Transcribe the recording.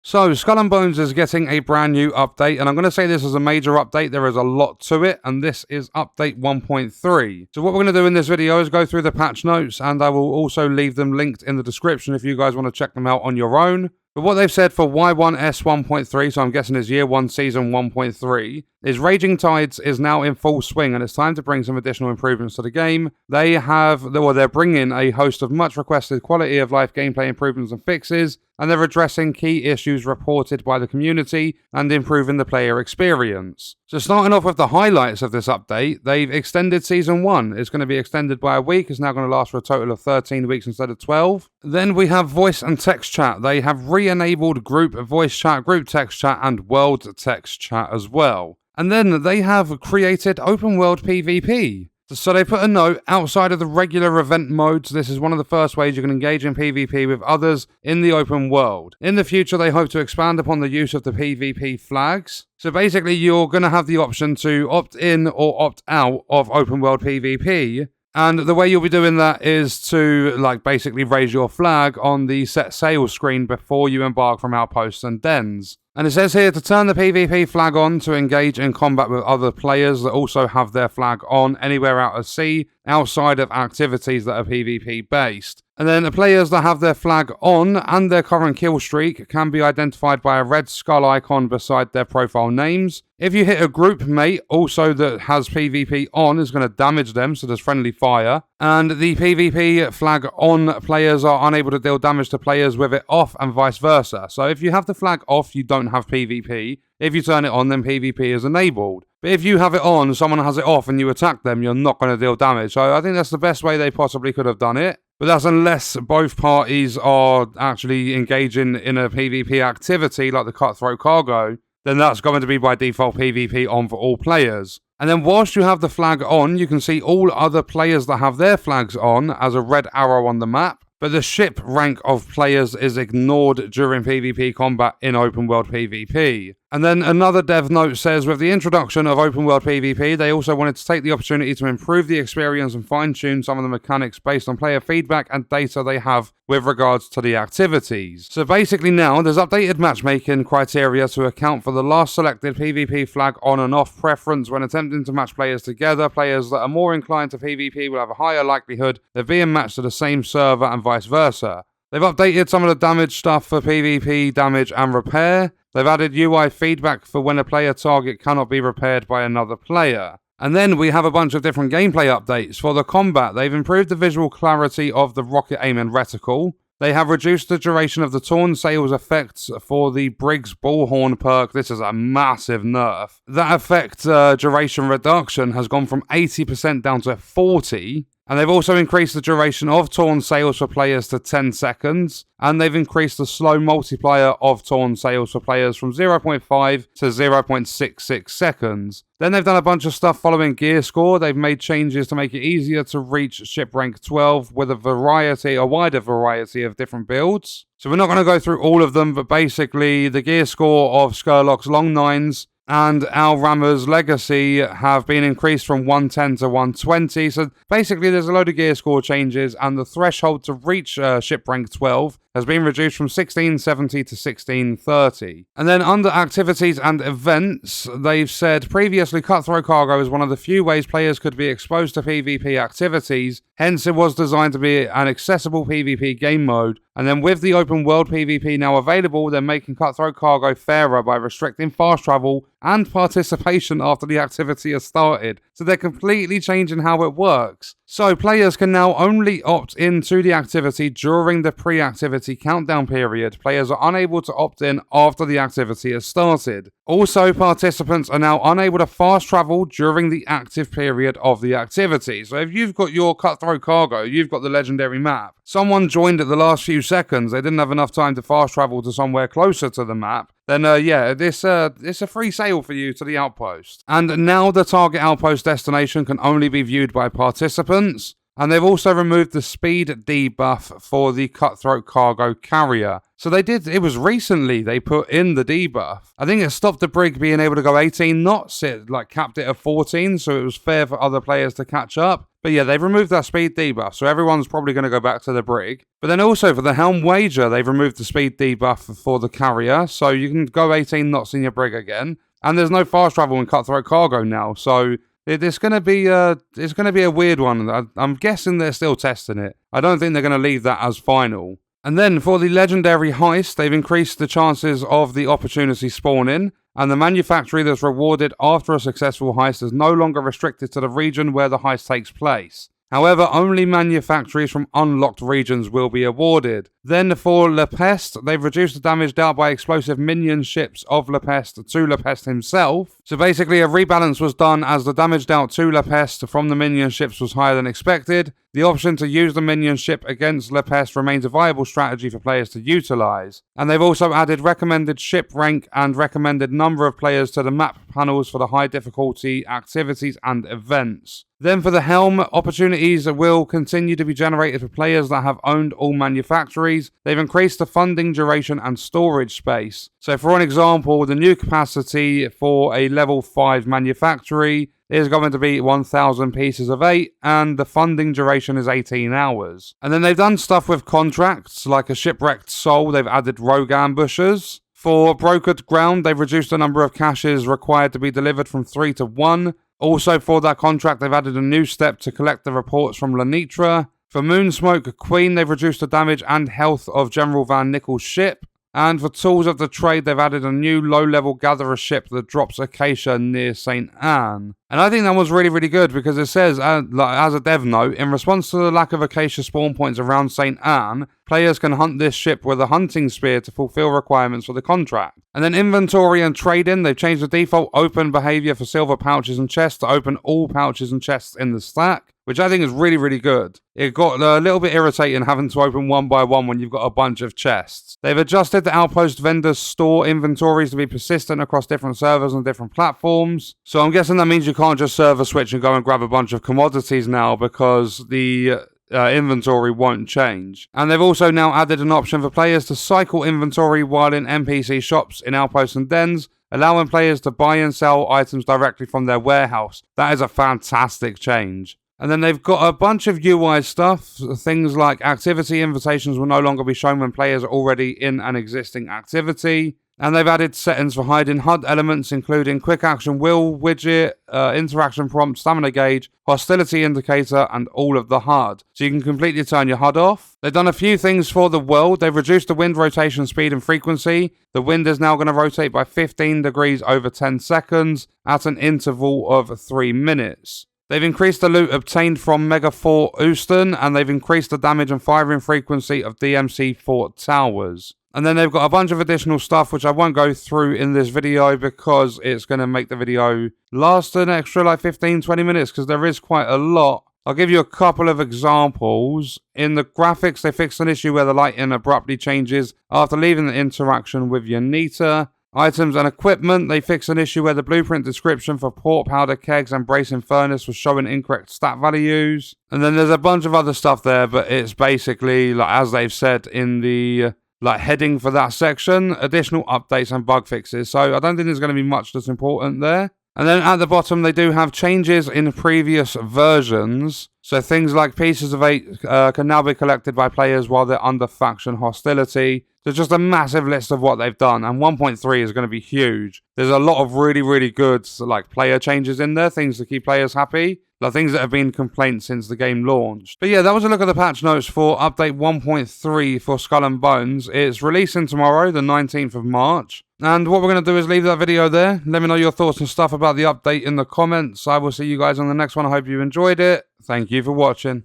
So, Skull and Bones is getting a brand new update, and I'm going to say this is a major update. There is a lot to it, and this is update 1.3. So what we're going to do in this video is go through the patch notes, and I will also leave them linked in the description if you guys want to check them out on your own. But what they've said for Y1S 1.3, so I'm guessing is Year 1 Season 1.3, is Raging Tides is now in full swing and it's time to bring some additional improvements to the game. They're bringing a host of much requested quality of life gameplay improvements and fixes, and they're addressing key issues reported by the community and improving the player experience. So starting off with the highlights of this update, they've extended Season 1. It's going to be extended by a week. It's now going to last for a total of 13 weeks instead of 12. Then we have voice and text chat. They have re-enabled group voice chat, group text chat, and world text chat as well. And then they have created open world PvP. So they put a note, outside of the regular event modes, this is one of the first ways you can engage in PvP with others in the open world. In the future, they hope to expand upon the use of the PvP flags. So basically, you're going to have the option to opt in or opt out of open world PvP. And the way you'll be doing that is to, basically raise your flag on the set sail screen before you embark from outposts and dens. And it says here to turn the PvP flag on to engage in combat with other players that also have their flag on anywhere out at sea, outside of activities that are PvP based. And then the players that have their flag on and their current kill streak can be identified by a red skull icon beside their profile names. If you hit a group mate also that has PvP on, is going to damage them, so there's friendly fire. And the PvP flag on players are unable to deal damage to players with it off and vice versa. So if you have the flag off, you don't have PvP. If you turn it on, then PvP is enabled. But if you have it on, someone has it off and you attack them, you're not going to deal damage. So I think that's the best way they possibly could have done it. But that's unless both parties are actually engaging in a PvP activity like the cutthroat cargo, then that's going to be by default PvP on for all players. And then whilst you have the flag on, you can see all other players that have their flags on as a red arrow on the map. But the ship rank of players is ignored during PvP combat in open world PvP. And then another dev note says, with the introduction of open world PvP, they also wanted to take the opportunity to improve the experience and fine-tune some of the mechanics based on player feedback and data they have with regards to the activities. So basically now, there's updated matchmaking criteria to account for the last selected PvP flag on and off preference when attempting to match players together. Players that are more inclined to PvP will have a higher likelihood of being matched to the same server and vice versa. They've updated some of the damage stuff for PvP damage and repair. They've added UI feedback for when a player target cannot be repaired by another player. And then we have a bunch of different gameplay updates. For the combat, they've improved the visual clarity of the rocket aiming reticle. They have reduced the duration of the torn sails effects for the Briggs Bullhorn perk. This is a massive nerf. That effect duration reduction has gone from 80% down to 40%. And they've also increased the duration of torn sails for players to 10 seconds. And they've increased the slow multiplier of torn sails for players from 0.5 to 0.66 seconds. Then they've done a bunch of stuff following gear score. They've made changes to make it easier to reach ship rank 12 with a wider variety of different builds. So we're not going to go through all of them, but basically the gear score of Skurlock's Long Nines and Al Rammer's Legacy have been increased from 110 to 120. So basically there's a load of gear score changes, and the threshold to reach ship rank 12 has been reduced from 1670 to 1630. And then under activities and events, they've said previously Cutthroat Cargo is one of the few ways players could be exposed to PvP activities, hence it was designed to be an accessible PvP game mode. And then with the open world PvP now available, they're making Cutthroat Cargo fairer by restricting fast travel and participation after the activity has started. So they're completely changing how it works. So players can now only opt into the activity during the pre-activity countdown period. Players are unable to opt in after the activity has started. Also, participants are now unable to fast travel during the active period of the activity. So if you've got your Cutthroat Cargo, you've got the legendary map. Someone joined at the last few seconds, they didn't have enough time to fast travel to somewhere closer to the map, then it's a free sail for you to the outpost. And now the target outpost destination can only be viewed by participants. And they've also removed the speed debuff for the Cutthroat Cargo Carrier. So it was recently they put in the debuff. I think it stopped the brig being able to go 18 knots. It capped it at 14, so it was fair for other players to catch up. But yeah, they've removed that speed debuff, so everyone's probably going to go back to the brig. But then also for the Helm Wager, they've removed the speed debuff for the carrier, so you can go 18 knots in your brig again. And there's no fast travel in Cutthroat Cargo now, so it's going to be a weird one. I'm guessing they're still testing it. I don't think they're going to leave that as final. And then for the legendary heist, they've increased the chances of the opportunity spawning, and the manufactory that's rewarded after a successful heist is no longer restricted to the region where the heist takes place. However, only manufactories from unlocked regions will be awarded. Then for Le Peste, they've reduced the damage dealt by explosive minion ships of Le Peste to Le Peste himself. So basically a rebalance was done as the damage dealt to Le Peste from the minion ships was higher than expected. The option to use the minion ship against Le Peste remains a viable strategy for players to utilise. And they've also added recommended ship rank and recommended number of players to the map panels for the high difficulty activities and events. Then for the Helm, opportunities will continue to be generated for players that have owned all manufactories. They've increased the funding duration and storage space. So for an example, the new capacity for a level 5 manufactory is going to be 1,000 pieces of 8, and the funding duration is 18 hours. And then they've done stuff with contracts, like a shipwrecked soul, they've added rogue ambushers. For brokered ground, they've reduced the number of caches required to be delivered from 3 to 1. Also for that contract, they've added a new step to collect the reports from Lenitra. For Moonsmoke Queen, they've reduced the damage and health of General Van Nickel's ship. And for Tools of the Trade, they've added a new low-level gatherer ship that drops Acacia near St. Anne. And I think that was really, really good because it says, as a dev note, in response to the lack of Acacia spawn points around St. Anne, players can hunt this ship with a hunting spear to fulfill requirements for the contract. And then inventory and trading, they've changed the default open behavior for silver pouches and chests to open all pouches and chests in the stack, which I think is really, really good. It got a little bit irritating having to open one by one when you've got a bunch of chests. They've adjusted the Outpost vendors' store inventories to be persistent across different servers and different platforms. So I'm guessing that means you can't just server switch and go and grab a bunch of commodities now because the inventory won't change. And they've also now added an option for players to cycle inventory while in NPC shops in Outposts and Dens, allowing players to buy and sell items directly from their warehouse. That is a fantastic change. And then they've got a bunch of UI stuff. Things like activity invitations will no longer be shown when players are already in an existing activity. And they've added settings for hiding HUD elements, including quick action wheel widget, interaction prompt, stamina gauge, hostility indicator, and all of the HUD. So you can completely turn your HUD off. They've done a few things for the world. They've reduced the wind rotation speed and frequency. The wind is now going to rotate by 15 degrees over 10 seconds at an interval of 3 minutes. They've increased the loot obtained from Mega Fort Euston, and they've increased the damage and firing frequency of DMC Fort Towers. And then they've got a bunch of additional stuff which I won't go through in this video because it's going to make the video last an extra 15-20 minutes because there is quite a lot. I'll give you a couple of examples. In the graphics, they fixed an issue where the lighting abruptly changes after leaving the interaction with Yanita. Items and equipment, they fixed an issue where the blueprint description for port powder kegs and bracing furnace was showing incorrect stat values. And then there's a bunch of other stuff there, but it's basically, as they've said in the heading for that section, additional updates and bug fixes. So I don't think there's going to be much that's important there. And then at the bottom, they do have changes in previous versions. So things like pieces of 8 can now be collected by players while they're under faction hostility. So just a massive list of what they've done. And 1.3 is going to be huge. There's a lot of really, really good player changes in there. Things to keep players happy. Things that have been complaints since the game launched. But yeah, that was a look at the patch notes for update 1.3 for Skull and Bones. It's releasing tomorrow, the 19th of March. And what we're going to do is leave that video there. Let me know your thoughts and stuff about the update in the comments. I will see you guys on the next one. I hope you enjoyed it. Thank you for watching.